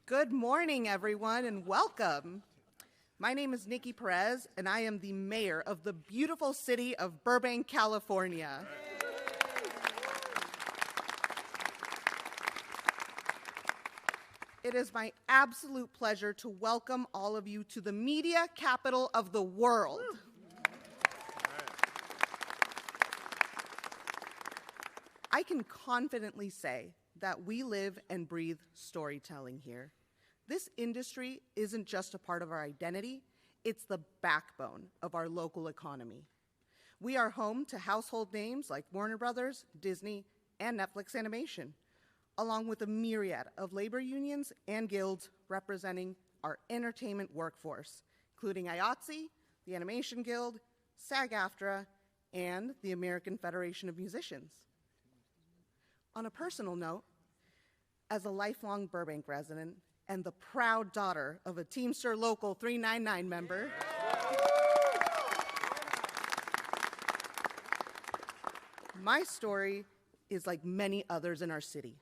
Good morning, everyone, and welcome. My name is Nikki Perez, and I am the mayor of the beautiful city of Burbank, California. It is my absolute pleasure to welcome all of you to the media capital of the world. I can confidently say that we live and breathe storytelling here. This industry isn't just a part of our identity, it's the backbone of our local economy. We are home to household names like Warner Brothers, Disney, and Netflix Animation, along with a myriad of labor unions and guilds representing our entertainment workforce, including IATSE, the Animation Guild, SAG-AFTRA, and the American Federation of Musicians. On a personal note, as a lifelong Burbank resident and the proud daughter of a Teamster Local 399 member, my story is like many others in our city.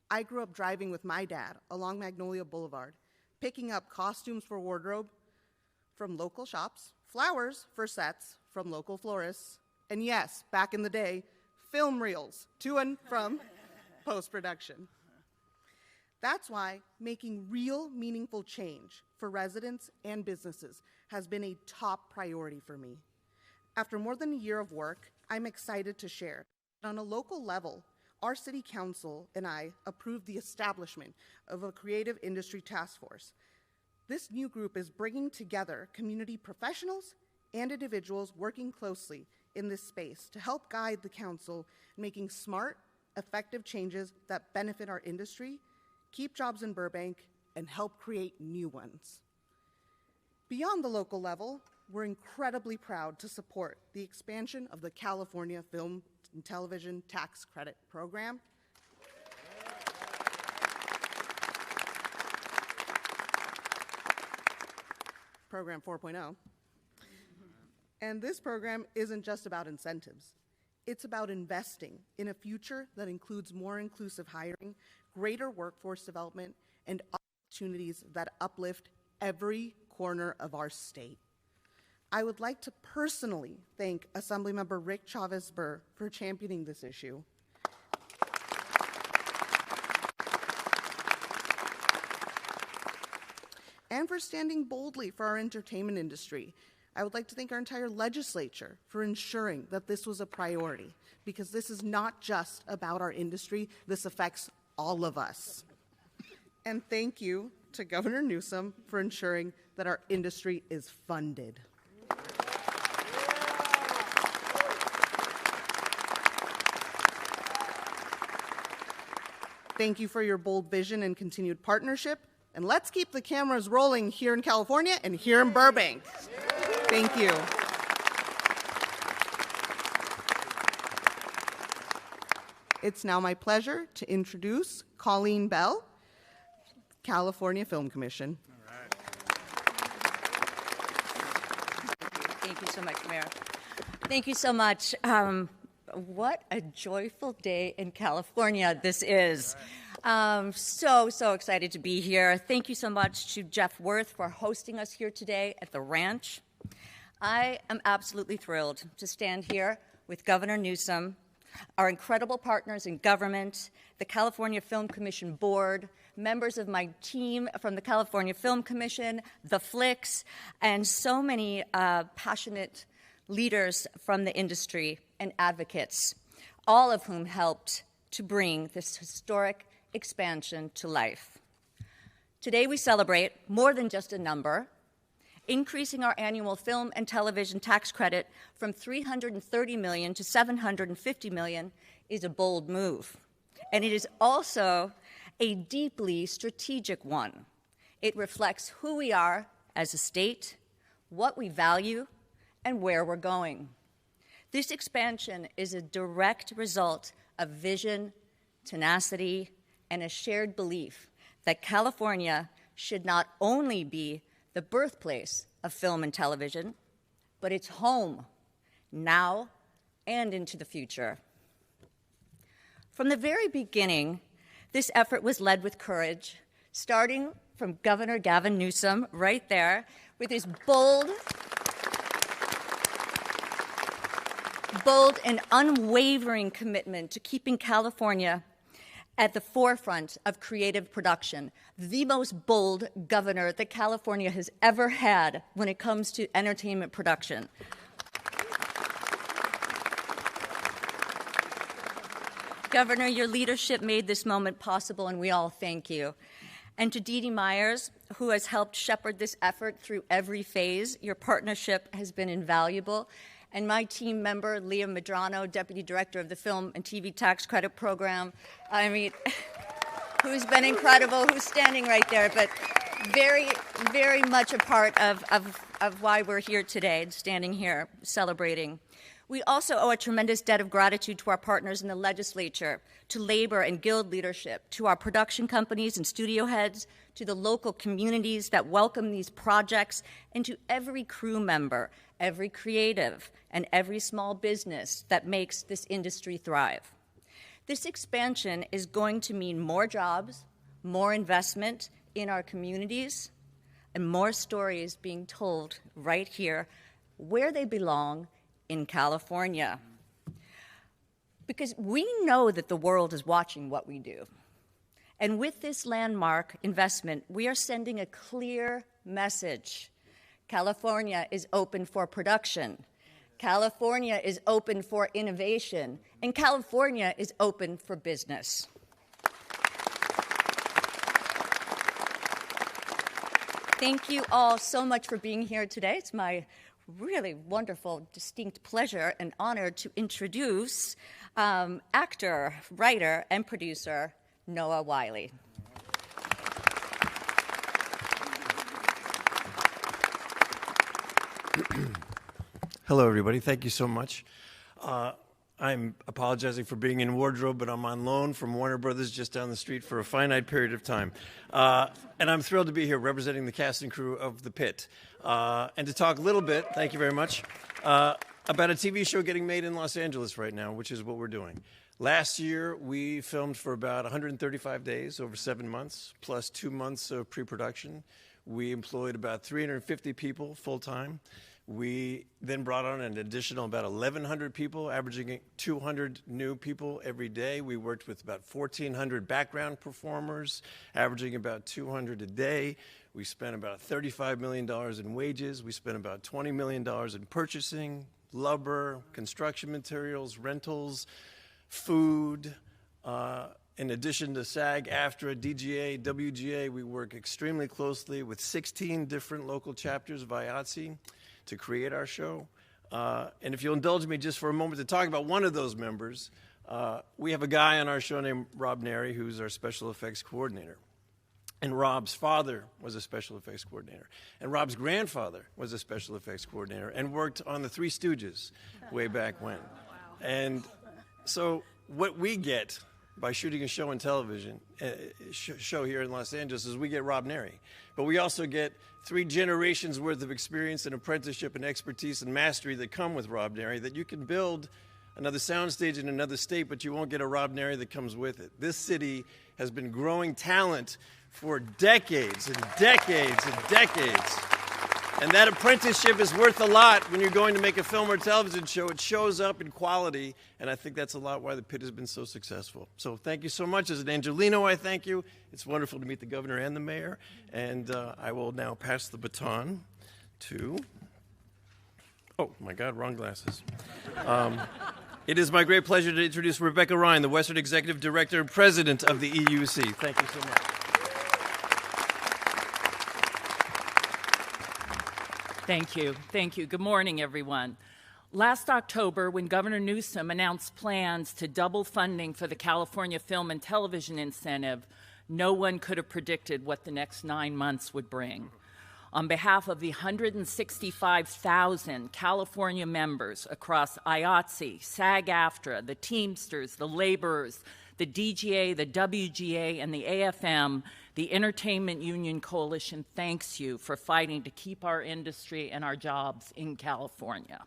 I grew up driving with my dad along Magnolia Boulevard, picking up costumes for wardrobe from local shops, flowers for sets from local florists, and yes, back in the day, film reels to and from post-production. That's why making real, meaningful change for residents and businesses has been a top priority for me. After more than a year of work, I'm excited to share that on a local level, our city council and I approved the establishment of a creative industry task force. This new group is bringing together community professionals and individuals working closely in this space to help guide the council in making smart, effective changes that benefit our industry, keep jobs in Burbank, and help create new ones. Beyond the local level, we're incredibly proud to support the expansion of the California Film and Television Tax Credit Program. Program 4.0. And this program isn't just about incentives. It's about investing in a future that includes more inclusive hiring, greater workforce development, and opportunities that uplift every corner of our state. I would like to personally thank Assemblymember Rick Chavez-Burr for championing this issue. And for standing boldly for our entertainment industry. I would like to thank our entire legislature for ensuring that this was a priority, because this is not just about our industry, this affects all of us. And thank you to Governor Newsom for ensuring that our industry is funded. Thank you for your bold vision and continued partnership. And let's keep the cameras rolling here in California and here in Burbank. Thank you. It's now my pleasure to introduce Colleen Bell, California Film Commission. All right. Thank you so much, Mayor. Thank you so much. What a joyful day in California this is. So excited to be here. Thank you so much to Jeff Worth for hosting us here today at the ranch. I am absolutely thrilled to stand here with Governor Newsom, our incredible partners in government, the California Film Commission Board, members of my team from the California Film Commission, the Flicks, and so many passionate leaders from the industry and advocates, all of whom helped to bring this historic expansion to life. Today we celebrate more than just a number. Increasing our annual film and television tax credit from $330 million to $750 million is a bold move. And it is also a deeply strategic one. It reflects who we are as a state, what we value, and where we're going. This expansion is a direct result of vision, tenacity, and a shared belief that California should not only be the birthplace of film and television, but its home now and into the future. From the very beginning, this effort was led with courage, starting from Governor Gavin Newsom right there with his bold and unwavering commitment to keeping California at the forefront of creative production, the most bold governor that California has ever had when it comes to entertainment production. Governor, your leadership made this moment possible, and we all thank you. And to Dee Dee Myers, who has helped shepherd this effort through every phase, your partnership has been invaluable. And my team member, Leah Medrano, Deputy Director of the Film and TV Tax Credit Program, who's been incredible, who's standing right there, but very, very much a part of why we're here today, standing here celebrating. We also owe a tremendous debt of gratitude to our partners in the legislature, to labor and guild leadership, to our production companies and studio heads, to the local communities that welcome these projects, and to every crew member, every creative, and every small business that makes this industry thrive. This expansion is going to mean more jobs, more investment in our communities, and more stories being told right here where they belong in California. Because we know that the world is watching what we do. And with this landmark investment, we are sending a clear message. California is open for production. California is open for innovation. And California is open for business. Thank you all so much for being here today. It's my really wonderful, distinct pleasure and honor to introduce actor, writer, and producer Noah Wiley. Hello, everybody. Thank you so much. I'm apologizing for being in wardrobe, but I'm on loan from Warner Brothers just down the street for a finite period of time. And I'm thrilled to be here representing the cast and crew of The Pit. And to talk a little bit, thank you very much, about a TV show getting made in Los Angeles right now, which is what we're doing. Last year, we filmed for about 135 days over 7 months, plus 2 months of pre-production. We employed about 350 people full-time. We then brought on an additional about 1,100 people, averaging 200 new people every day. We worked with about 1,400 background performers, averaging about 200 a day. We spent about $35 million in wages. We spent about $20 million in purchasing, lumber, construction materials, rentals, food. In addition to SAG, AFTRA, DGA, WGA, we work extremely closely with 16 different local chapters of IATSE to create our show. And if you'll indulge me just for a moment to talk about one of those members, we have a guy on our show named Rob Neri, who's our special effects coordinator. And Rob's father was a special effects coordinator. And Rob's grandfather was a special effects coordinator and worked on the Three Stooges way back when. Wow. And so what we get by shooting a show on television, show here in Los Angeles, is we get Rob Neri. But we also get 3 generations worth of experience and apprenticeship and expertise and mastery that come with Rob Neri, that you can build another soundstage in another state, but you won't get a Rob Neri that comes with it. This city has been growing talent for decades and decades and decades. And that apprenticeship is worth a lot when you're going to make a film or television show. It shows up in quality, and I think that's a lot why The Pit has been so successful. So thank you so much. As an Angelino, I thank you. It's wonderful to meet the governor and the mayor. And I will now pass the baton to... Oh, my God, wrong glasses. It is my great pleasure to introduce Rebecca Ryan, the Western Executive Director and President of the EUC. Thank you so much. Thank you. Thank you. Good morning, everyone. Last October, when Governor Newsom announced plans to double funding for the California Film and Television Incentive, no one could have predicted what the next 9 months would bring. On behalf of the 165,000 California members across IATSE, SAG-AFTRA, the Teamsters, the laborers, the DGA, the WGA, and the AFM, the Entertainment Union Coalition thanks you for fighting to keep our industry and our jobs in California.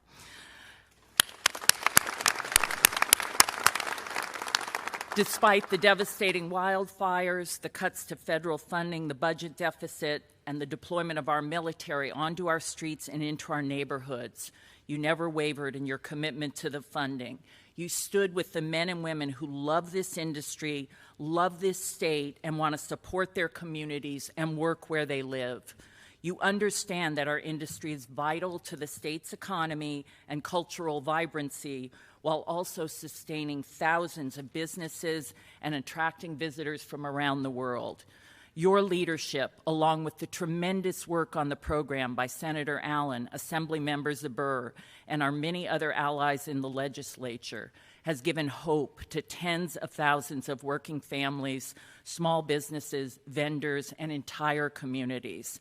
Despite the devastating wildfires, the cuts to federal funding, the budget deficit, and the deployment of our military onto our streets and into our neighborhoods, you never wavered in your commitment to the funding. You stood with the men and women who love this industry, love this state, and want to support their communities and work where they live. You understand that our industry is vital to the state's economy and cultural vibrancy, while also sustaining thousands of businesses and attracting visitors from around the world. Your leadership, along with the tremendous work on the program by Senator Allen, Assemblymember Subur, and our many other allies in the legislature, has given hope to tens of thousands of working families, small businesses, vendors, and entire communities.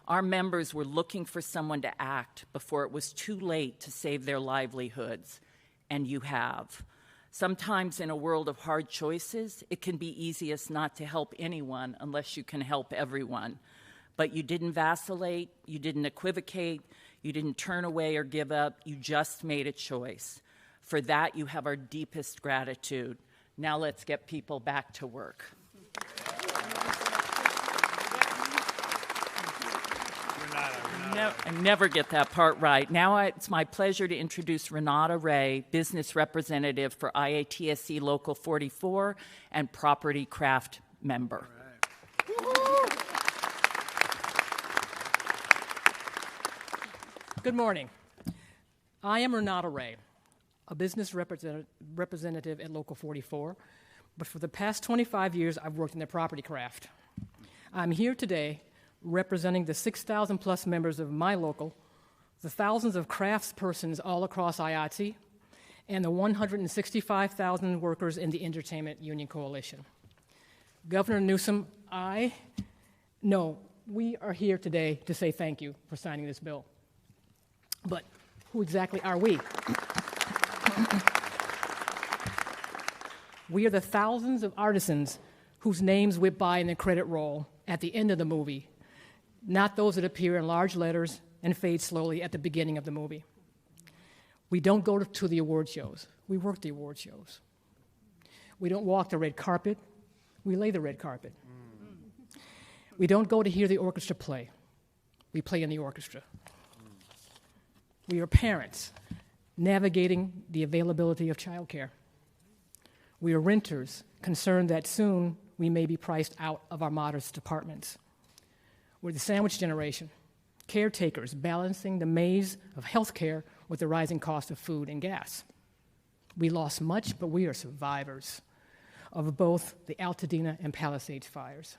Our members were looking for someone to act before it was too late to save their livelihoods, and you have. Sometimes in a world of hard choices, it can be easiest not to help anyone unless you can help everyone. But you didn't vacillate, you didn't equivocate, you didn't turn away or give up, you just made a choice. For that, you have our deepest gratitude. Now let's get people back to work. I never get that part right. Now it's my pleasure to introduce Ranada Ray, business representative for IATSE Local 44 and Property Craft member. Good morning. I am Ranada Ray, a business representative at Local 44, but for the past 25 years I've worked in the property craft. I'm here today representing the 6,000 plus members of my local, the thousands of craftspersons all across IATSE, and the 165,000 workers in the Entertainment Union Coalition. Governor Newsom, we are here today to say thank you for signing this bill. But who exactly are we? We are the thousands of artisans whose names whip by in the credit roll at the end of the movie, not those that appear in large letters and fade slowly at the beginning of the movie. We don't go to the award shows. We work the award shows. We don't walk the red carpet. We lay the red carpet. We don't go to hear the orchestra play. We play in the orchestra. We are parents navigating the availability of childcare. We are renters concerned that soon we may be priced out of our modest apartments. We're the sandwich generation, caretakers balancing the maze of health care with the rising cost of food and gas. We lost much, but we are survivors of both the Altadena and Palisades fires.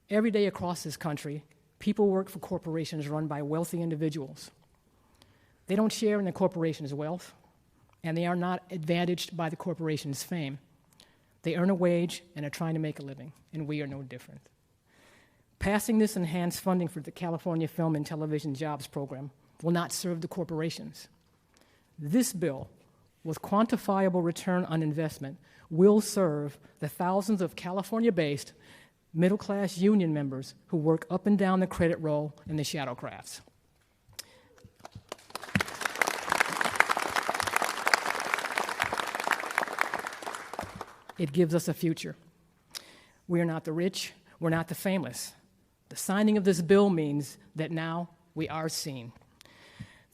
Every day across this country, people work for corporations run by wealthy individuals. They don't share in the corporation's wealth, and they are not advantaged by the corporation's fame. They earn a wage and are trying to make a living, and we are no different. Passing this enhanced funding for the California Film and Television Jobs Program will not serve the corporations. This bill, with quantifiable return on investment, will serve the thousands of California-based middle-class union members who work up and down the credit roll in the shadow crafts. It gives us a future. We are not the rich, we're not the famous. The signing of this bill means that now we are seen.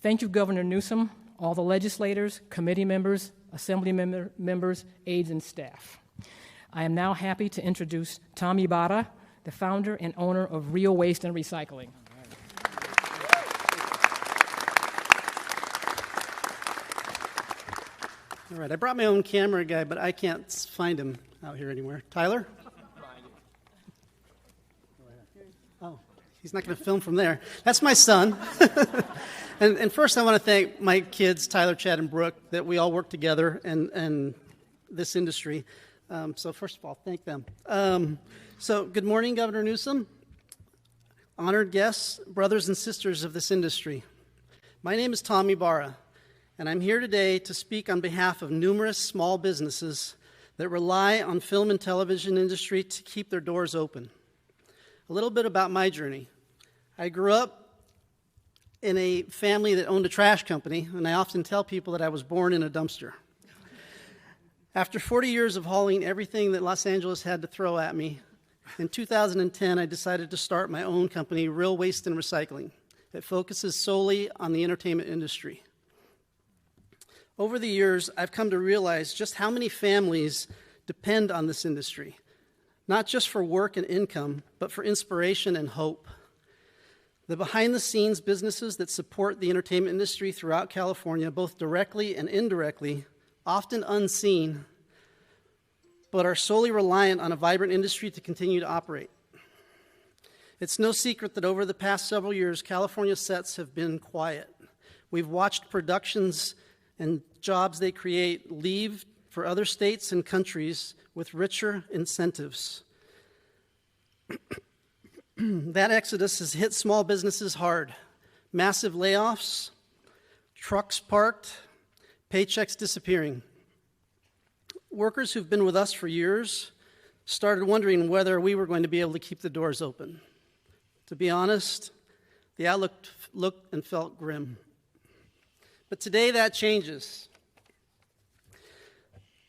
Thank you, Governor Newsom, all the legislators, committee members, assembly members, aides, and staff. I am now happy to introduce Tommy Barra, the founder and owner of Real Waste and Recycling. All right, I brought my own camera guy, but I can't find him out here anywhere. Tyler? Oh, he's not going to film from there. That's my son. and first I want to thank my kids, Tyler, Chad, and Brooke, that we all work together in this industry. So first of all, thank them. So good morning, Governor Newsom, honored guests, brothers and sisters of this industry. My name is Tommy Barra, and I'm here today to speak on behalf of numerous small businesses that rely on film and television industry to keep their doors open. A little bit about my journey. I grew up in a family that owned a trash company, and I often tell people that I was born in a dumpster. After 40 years of hauling everything that Los Angeles had to throw at me, in 2010 I decided to start my own company, Real Waste and Recycling. It focuses solely on the entertainment industry. Over the years, I've come to realize just how many families depend on this industry, not just for work and income, but for inspiration and hope. The behind-the-scenes businesses that support the entertainment industry throughout California, both directly and indirectly, often unseen, but are solely reliant on a vibrant industry to continue to operate. It's no secret that over the past several years, California sets have been quiet. We've watched productions and jobs they create leave for other states and countries with richer incentives. That exodus has hit small businesses hard. Massive layoffs, trucks parked, paychecks disappearing. Workers who've been with us for years started wondering whether we were going to be able to keep the doors open. To be honest, the outlook looked and felt grim. But today that changes.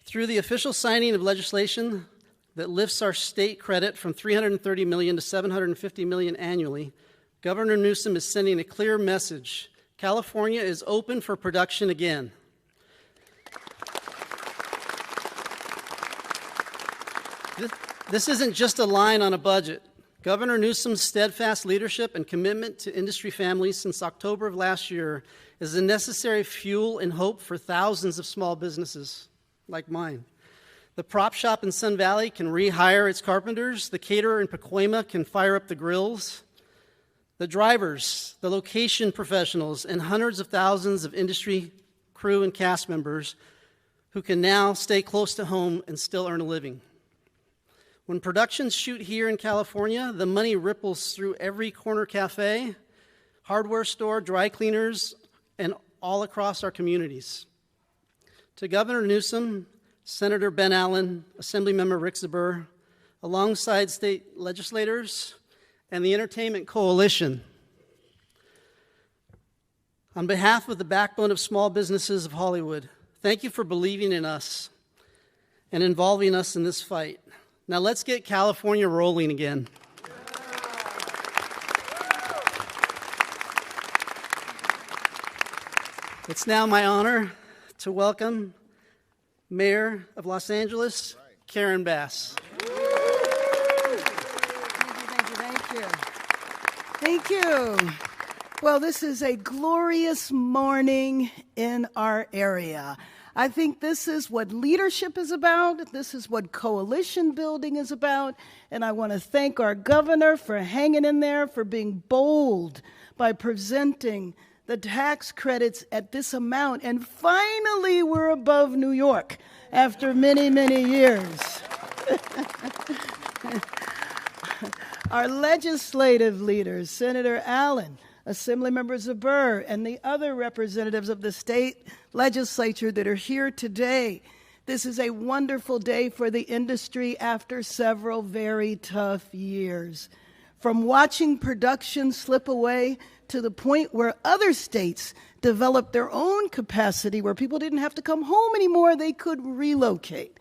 Through the official signing of legislation that lifts our state credit from $330 million to $750 million annually, Governor Newsom is sending a clear message. California is open for production again. This isn't just a line on a budget. Governor Newsom's steadfast leadership and commitment to industry families since October of last year is a necessary fuel and hope for thousands of small businesses like mine. The prop shop in Sun Valley can rehire its carpenters. The caterer in Pacoima can fire up the grills. The drivers, the location professionals, and hundreds of thousands of industry crew and cast members who can now stay close to home and still earn a living. When productions shoot here in California, the money ripples through every corner cafe, hardware store, dry cleaners, and all across our communities. To Governor Newsom, Senator Ben Allen, Assemblymember Rick Subur, alongside state legislators, and the Entertainment Coalition, on behalf of the backbone of small businesses of Hollywood, thank you for believing in us and involving us in this fight. Now let's get California rolling again. It's now my honor to welcome Mayor of Los Angeles, Karen Bass. Thank you. Well, this is a glorious morning in our area. I think this is what leadership is about. This is what coalition building is about. And I want to thank our governor for hanging in there, for being bold by presenting the tax credits at this amount. And finally, we're above New York after many, many years. Our legislative leaders, Senator Allen, Assemblymember Subur, and the other representatives of the state legislature that are here today. This is a wonderful day for the industry after several very tough years. From watching production slip away to the point where other states developed their own capacity, where people didn't have to come home anymore, they could relocate.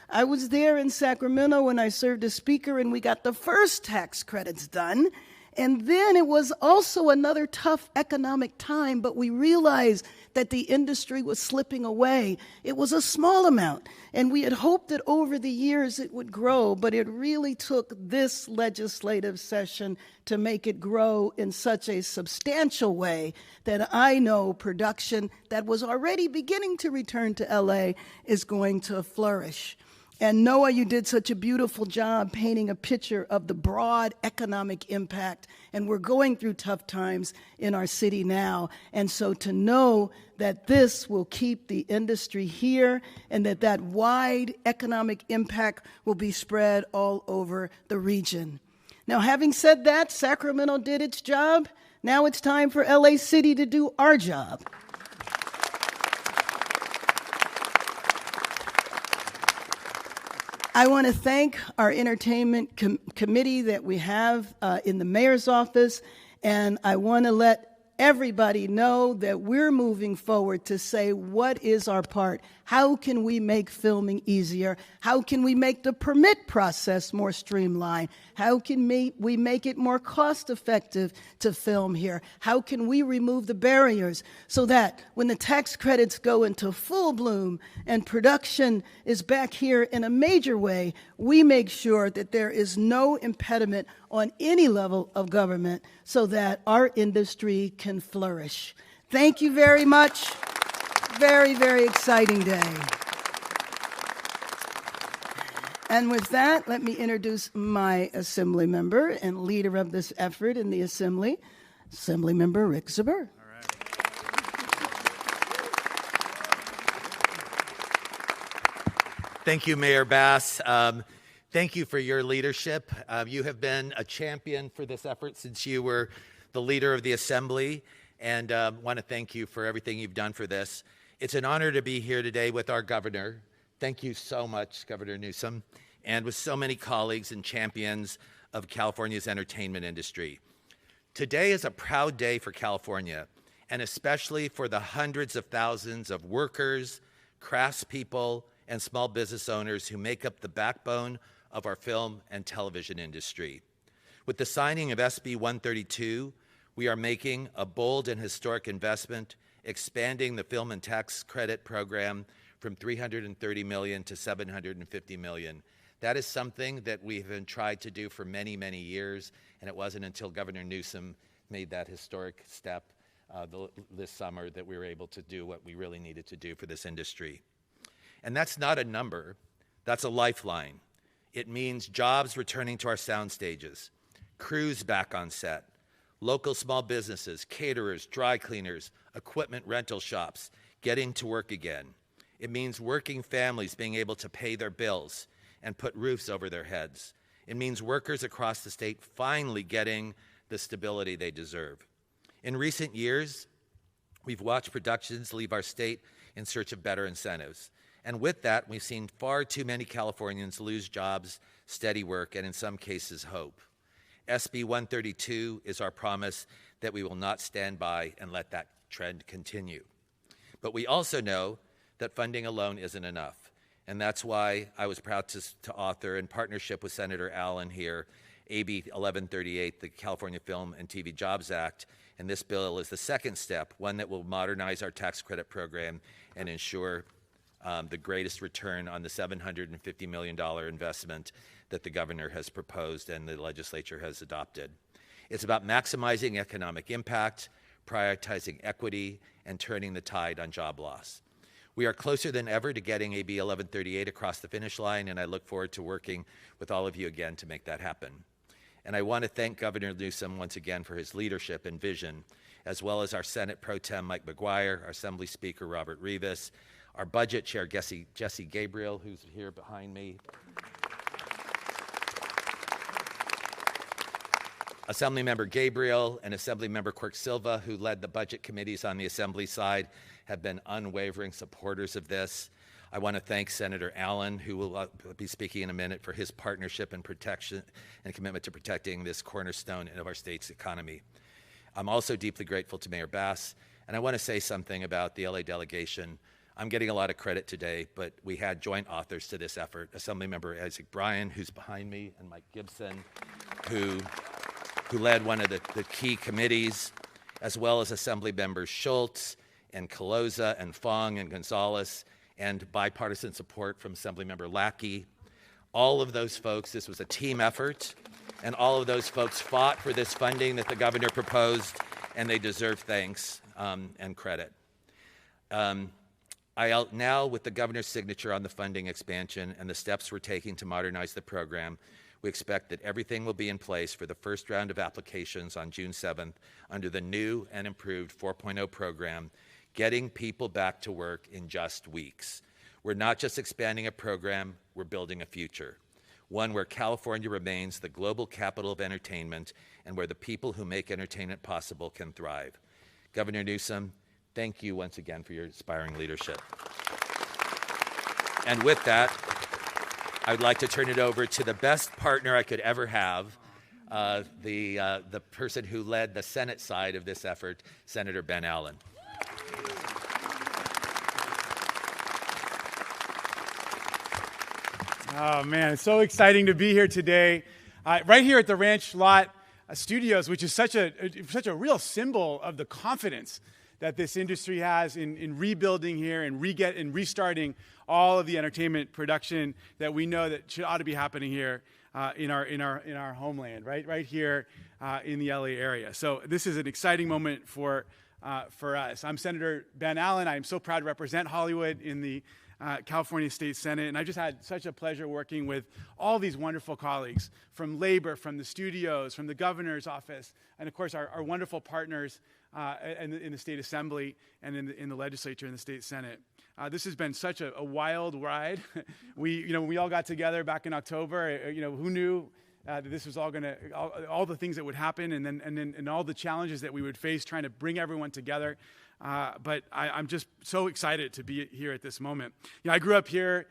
I was there in Sacramento when I served as speaker, and we got the first tax credits done. And then it was also another tough economic time, but we realized that the industry was slipping away. It was a small amount, and we had hoped that over the years it would grow, but it really took this legislative session to make it grow in such a substantial way that I know production that was already beginning to return to LA is going to flourish. And Noah, you did such a beautiful job painting a picture of the broad economic impact. And we're going through tough times in our city now. And so to know that this will keep the industry here and that that wide economic impact will be spread all over the region. Now, having said that, Sacramento did its job. Now it's time for LA City to do our job. I want to thank our entertainment committee that we have in the mayor's office, and I want to let everybody know that we're moving forward to say, what is our part? How can we make filming easier? How can we make the permit process more streamlined? How can we make it more cost-effective to film here? How can we remove the barriers so that when the tax credits go into full bloom and production is back here in a major way, we make sure that there is no impediment on any level of government so that our industry can flourish. Thank you very much. Very, very exciting day. And with that, let me introduce my Assembly member and leader of this effort in the Assembly, Assemblymember Rick Subur. Thank you, Mayor Bass. Thank you for your leadership. You have been a champion for this effort since you were the leader of the Assembly, and want to thank you for everything you've done for this. It's an honor to be here today with our governor. Thank you so much, Governor Newsom, and with so many colleagues and champions of California's entertainment industry. Today is a proud day for California, and especially for the hundreds of thousands of workers, craftspeople, and small business owners who make up the backbone of our film and television industry. With the signing of SB 132, we are making a bold and historic investment, expanding the film and tax credit program from $330 million to $750 million. That is something that we've been tried to do for many, many years, and it wasn't until Governor Newsom made that historic step this summer that we were able to do what we really needed to do for this industry. And that's not a number, that's a lifeline. It means jobs returning to our sound stages, crews back on set, local small businesses, caterers, dry cleaners, equipment rental shops getting to work again. It means working families being able to pay their bills and put roofs over their heads. It means workers across the state finally getting the stability they deserve. In recent years, we've watched productions leave our state in search of better incentives. And with that, we've seen far too many Californians lose jobs, steady work, and in some cases, hope. SB 132 is our promise that we will not stand by and let that trend continue. But we also know that funding alone isn't enough. And that's why I was proud to author, in partnership with Senator Allen here, AB 1138, the California Film and TV Jobs Act. And this bill is the second step, one that will modernize our tax credit program and ensure the greatest return on the $750 million investment that the governor has proposed and the legislature has adopted. It's about maximizing economic impact, prioritizing equity, and turning the tide on job loss. We are closer than ever to getting AB 1138 across the finish line, and I look forward to working with all of you again to make that happen. And I want to thank Governor Newsom once again for his leadership and vision, as well as our Senate Pro Tem Mike McGuire, our Assembly Speaker Robert Rivas, our Budget Chair Jesse Gabriel, who's here behind me, Assemblymember Gabriel and Assemblymember Quirk Silva, who led the budget committees on the Assembly side, have been unwavering supporters of this. I want to thank Senator Allen, who will be speaking in a minute, for his partnership and protection and commitment to protecting this cornerstone of our state's economy. I'm also deeply grateful to Mayor Bass, and I want to say something about the LA delegation. I'm getting a lot of credit today, but we had joint authors to this effort, Assemblymember Isaac Bryan, who's behind me, and Mike Gibson, who led one of the key committees, as well as Assembly members Schultz and Caloza and Fong and Gonzalez, and bipartisan support from Assemblymember Lackey. All of those folks, this was a team effort, and all of those folks fought for this funding that the governor proposed, and they deserve thanks and credit. Now, with the governor's signature on the funding expansion and the steps we're taking to modernize the program, we expect that everything will be in place for the first round of applications on June 7th under the new and improved 4.0 program, getting people back to work in just weeks. We're not just expanding a program, we're building a future, one where California remains the global capital of entertainment and where the people who make entertainment possible can thrive. Governor Newsom, thank you once again for your inspiring leadership. And with that, I would like to turn it over to the best partner I could ever have, the person who led the Senate side of this effort, Senator Ben Allen. Oh, man, it's so exciting to be here today, right here at the Ranch Lot Studios, which is such a real symbol of the confidence that this industry has in rebuilding here and restarting all of the entertainment production that we know that ought to be happening here in our homeland, right here in the LA area. So this is an exciting moment for us. I'm Senator Ben Allen. I am so proud to represent Hollywood in the California State Senate, and I just had such a pleasure working with all these wonderful colleagues from labor, from the studios, from the governor's office, and of course our wonderful partners in the state assembly and in the legislature and the state senate. This has been such a wild ride. We all got together back in October. Who knew that this was all all the things that would happen, and all the challenges that we would face trying to bring everyone together. But I'm just so excited to be here at this moment. I grew up here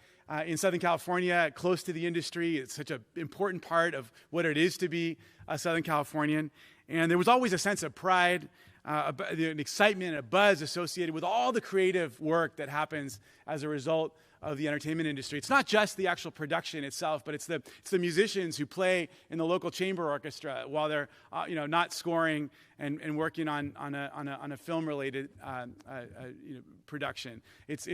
in Southern California, close to the industry. It's such an important part of what it is to be a Southern Californian. And there was always a sense of pride, an excitement, a buzz associated with all the creative work that happens as a result of the entertainment industry. It's not just the actual production itself, but it's the musicians who play in the local chamber orchestra while they're not scoring and working on a film-related production. It's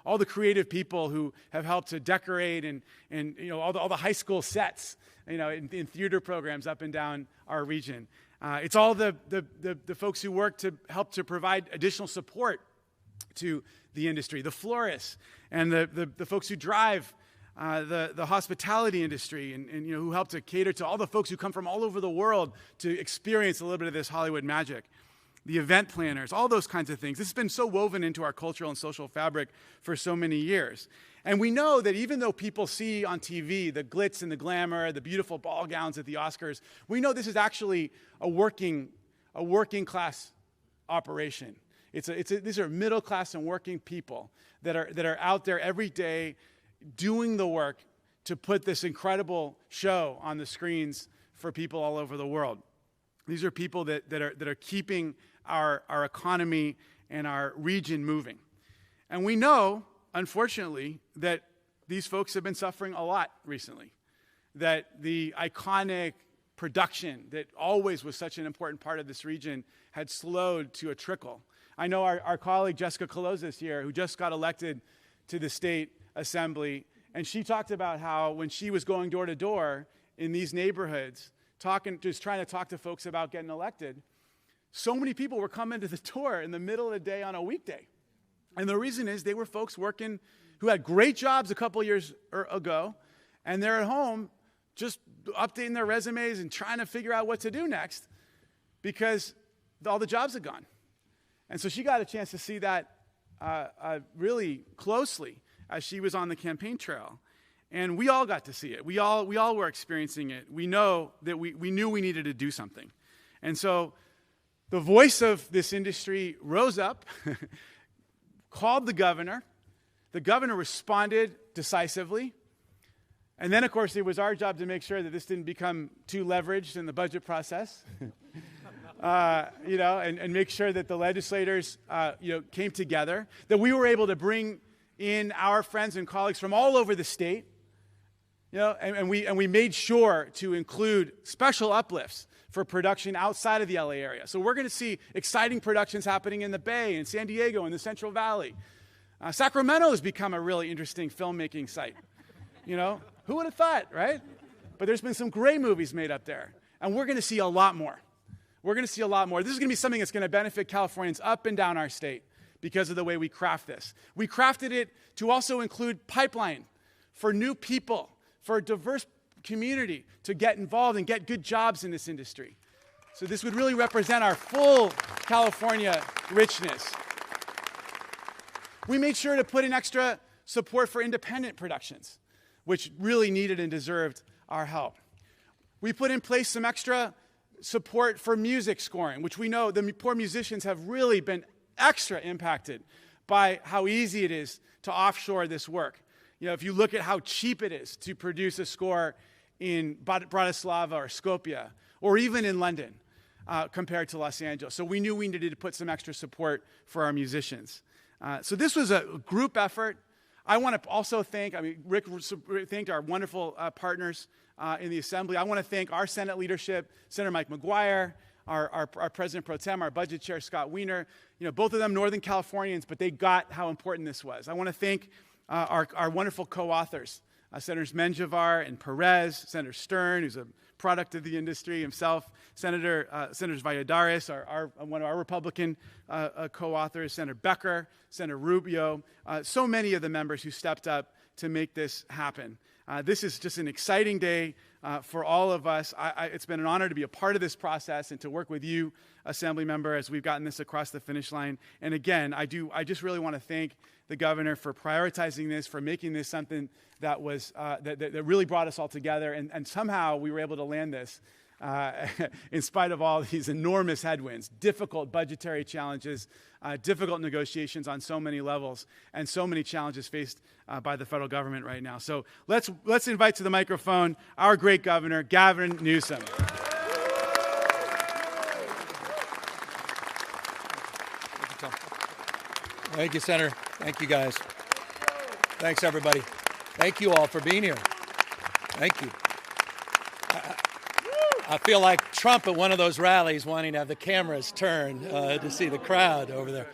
all the creative people who have helped to decorate and all the high school sets in theater programs up and down our region. It's all the folks who work to help to provide additional support to the industry, the florists, and the folks who drive the hospitality industry, and who help to cater to all the folks who come from all over the world to experience a little bit of this Hollywood magic. The event planners, all those kinds of things. This has been so woven into our cultural and social fabric for so many years. And we know that even though people see on TV the glitz and the glamour, the beautiful ball gowns at the Oscars, we know this is actually a working class operation. These are middle class and working people that are out there every day doing the work to put this incredible show on the screens for people all over the world. These are people that are keeping our economy and our region moving. And we know, unfortunately, that these folks have been suffering a lot recently. That the iconic production that always was such an important part of this region had slowed to a trickle. I know our colleague Jessica Colossus here, who just got elected to the state assembly, and she talked about how when she was going door to door in these neighborhoods, just trying to talk to folks about getting elected, so many people were coming to the door in the middle of the day on a weekday. And the reason is they were folks working who had great jobs a couple years ago, and they're at home just updating their resumes and trying to figure out what to do next because all the jobs are gone. And so she got a chance to see that really closely as she was on the campaign trail. And we all got to see it. We all were experiencing it. We know that we knew we needed to do something. And so the voice of this industry rose up, called the governor. The governor responded decisively. And then, of course, it was our job to make sure that this didn't become too leveraged in the budget process. And make sure that the legislators, came together, that we were able to bring in our friends and colleagues from all over the state, and we made sure to include special uplifts for production outside of the LA area. So we're going to see exciting productions happening in the Bay, in San Diego, in the Central Valley. Sacramento has become a really interesting filmmaking site. Who would have thought, right? But there's been some great movies made up there, and we're going to see a lot more. We're going to see a lot more. This is going to be something that's going to benefit Californians up and down our state because of the way we craft this. We crafted it to also include pipeline for new people, for a diverse community to get involved and get good jobs in this industry. So this would really represent our full California richness. We made sure to put in extra support for independent productions, which really needed and deserved our help. We put in place some extra support for music scoring, which we know the poor musicians have really been extra impacted by how easy it is to offshore this work. If you look at how cheap it is to produce a score in Bratislava or Skopje, or even in London compared to Los Angeles. So we knew we needed to put some extra support for our musicians. So this was a group effort. I want to also thank, Rick thanked our wonderful partners in the Assembly. I want to thank our Senate leadership, Senator Mike McGuire, our President Pro Tem, our Budget Chair, Scott Wiener. Both of them Northern Californians, but they got how important this was. I want to thank our wonderful co-authors, Senators Menjivar and Perez, Senator Stern, who's a product of the industry himself, Senators Valladares, one of our Republican co-authors, Senator Becker, Senator Rubio, so many of the members who stepped up to make this happen. This is just an exciting day for all of us. It's been an honor to be a part of this process and to work with you, Assembly member, as we've gotten this across the finish line. And again, I just really want to thank the governor for prioritizing this, for making this something that was that really brought us all together, and somehow we were able to land this in spite of all these enormous headwinds, difficult budgetary challenges, difficult negotiations on so many levels, and so many challenges faced by the federal government right now. So let's invite to the microphone our great governor, Gavin Newsom. Thank you, Senator. Thank you, guys. Thanks, everybody. Thank you all for being here. Thank you. I feel like Trump at one of those rallies wanting to have the cameras turned to see the crowd over there.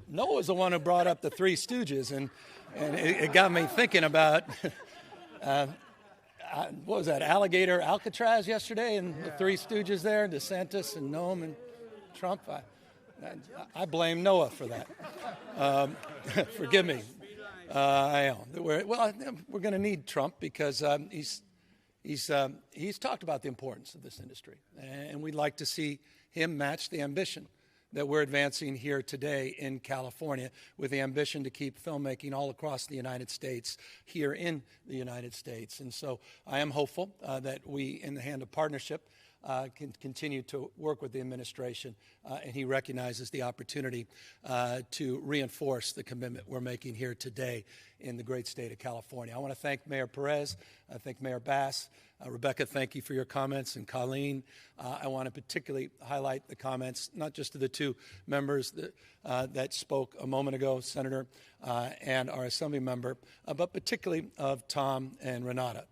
Noah was the one who brought up the Three Stooges, and it got me thinking about, what was that, Alligator Alcatraz yesterday, and the Three Stooges there, DeSantis and Nome and Trump. I blame Noah for that. Forgive me. I know. We're going to need Trump because he's talked about the importance of this industry, and we'd like to see him match the ambition that we're advancing here today in California, with the ambition to keep filmmaking all across the United States here in the United States. And so I am hopeful that we, in the hand of partnership, can continue to work with the administration, and he recognizes the opportunity to reinforce the commitment we're making here today in the great state of California. I want to thank Mayor Perez, I thank Mayor Bass. Rebecca, thank you for your comments, and Colleen. I want to particularly highlight the comments, not just to the two members that spoke a moment ago, Senator and our Assembly member, but particularly of Tom and Ranada,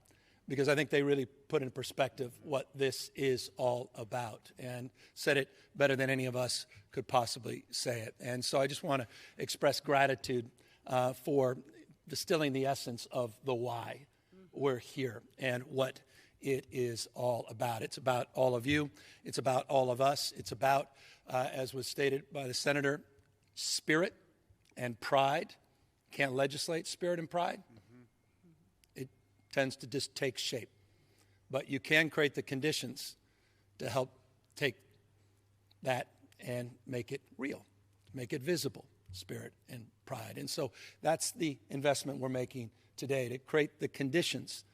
because I think they really put in perspective what this is all about and said it better than any of us could possibly say it. And so I just want to express gratitude for distilling the essence of the why we're here and what it is all about. It's about all of you. It's about all of us. It's about, as was stated by the Senator, spirit and pride. Can't legislate spirit and pride. It tends to just take shape. But you can create the conditions to help take that and make it real, make it visible, spirit and pride. And so that's the investment we're making today, to create the conditions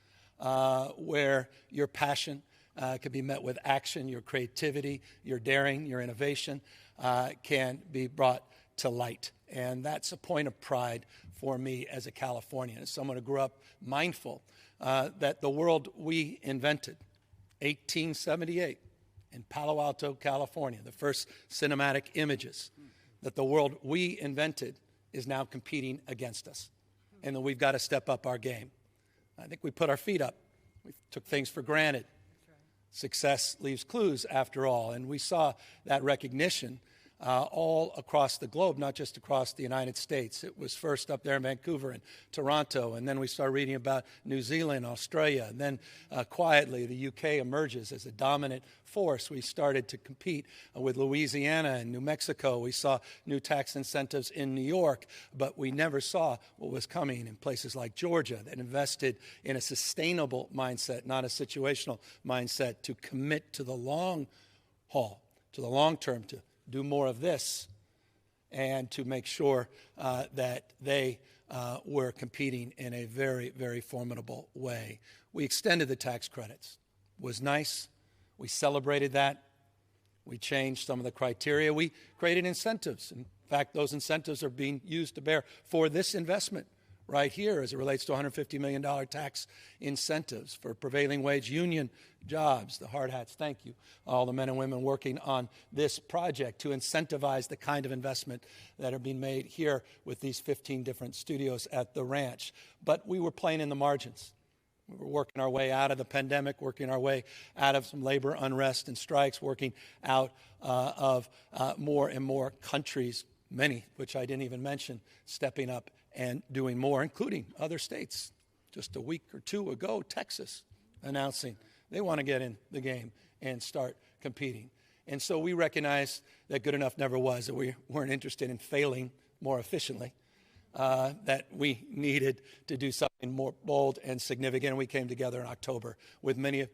where your passion can be met with action, your creativity, your daring, your innovation can be brought to light. And that's a point of pride for me as a Californian, as someone who grew up mindful that the world we invented, 1878, in Palo Alto, California, the first cinematic images, that the world we invented is now competing against us, and that we've got to step up our game. I think we put our feet up. We took things for granted. Success leaves clues, after all, and we saw that recognition all across the globe, not just across the United States. It was first up there in Vancouver and Toronto, and then we start reading about New Zealand, Australia, and then quietly the UK emerges as a dominant force. We started to compete with Louisiana and New Mexico. We saw new tax incentives in New York, but we never saw what was coming in places like Georgia that invested in a sustainable mindset, not a situational mindset, to commit to the long haul, to the long term, to do more of this, and to make sure that they were competing in a very, very formidable way. We extended the tax credits. It was nice. We celebrated that. We changed some of the criteria. We created incentives. In fact, those incentives are being used to bear for this investment right here as it relates to $150 million tax incentives for prevailing wage union jobs. The hard hats, thank you, all the men and women working on this project to incentivize the kind of investment that are being made here with these 15 different studios at the ranch. But we were playing in the margins. We were working our way out of the pandemic, working our way out of some labor unrest and strikes, working out of more and more countries, many which I didn't even mention, stepping up and doing more, including other states. Just a week or two ago, Texas announcing they want to get in the game and start competing. And so we recognized that good enough never was, that we weren't interested in failing more efficiently, that we needed to do something more bold and significant. And we came together in October with many of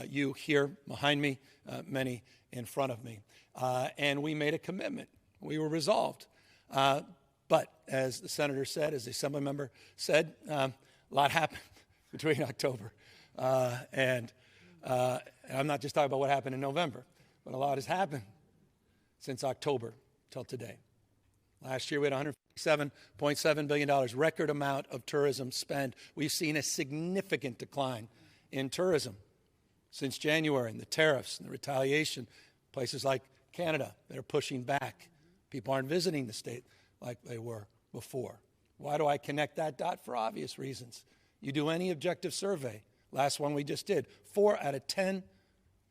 you here behind me, many in front of me. And we made a commitment. We were resolved. But as the senator said, as the assembly member said, a lot happened between October. And I'm not just talking about what happened in November, but a lot has happened since October till today. Last year we had $157.7 billion, record amount of tourism spend. We've seen a significant decline in tourism since January, and the tariffs and the retaliation, places like Canada that are pushing back. People aren't visiting the state like they were before. Why do I connect that dot? For obvious reasons. You do any objective survey, last one we just did, 4 out of 10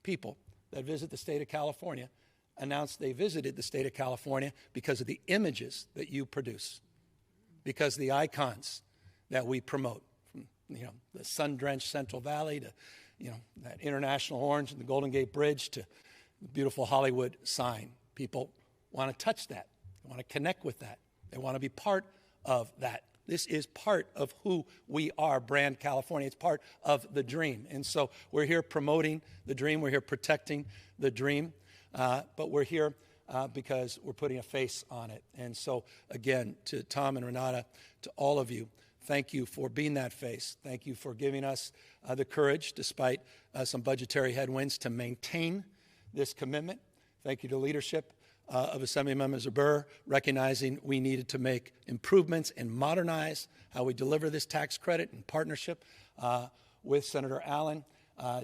people that visit the state of California announced they visited the state of California because of the images that you produce, because of the icons that we promote, from the sun-drenched Central Valley to that International Orange and the Golden Gate Bridge to the beautiful Hollywood sign. People want to touch that. They want to connect with that. They want to be part of that. This is part of who we are, Brand California. It's part of the dream. And so we're here promoting the dream. We're here protecting the dream. But we're here because we're putting a face on it. And so, again, to Tom and Ranada, to all of you, thank you for being that face. Thank you for giving us the courage, despite some budgetary headwinds, to maintain this commitment. Thank you to leadership of Assemblymember Subur, recognizing we needed to make improvements and modernize how we deliver this tax credit in partnership with Senator Allen,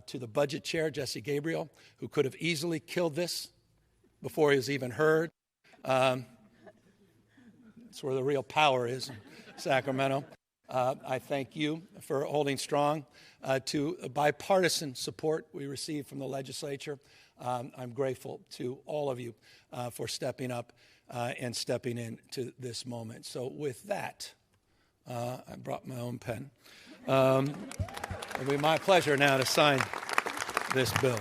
to the budget chair, Jesse Gabriel, who could have easily killed this before he was even heard. That's where the real power is in Sacramento. I thank you for holding strong to bipartisan support we received from the legislature. I'm grateful to all of you for stepping up and stepping into this moment. So with that, I brought my own pen. It'll be my pleasure now to sign this bill.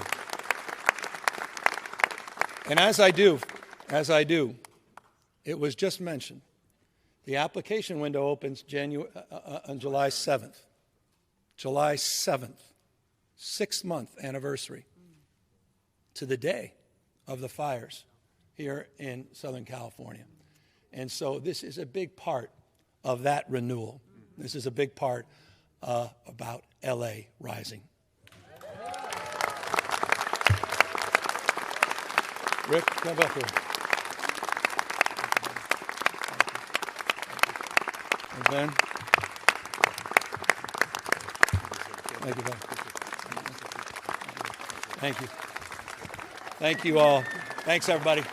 And as I do, it was just mentioned, the application window opens on July 7th. July 7th, 6-month anniversary to the day of the fires here in Southern California. And so this is a big part of that renewal. This is a big part about L.A. rising. Rick, come up here. And Ben. Thank you, Ben. Thank you. Thank you all. Thanks, everybody.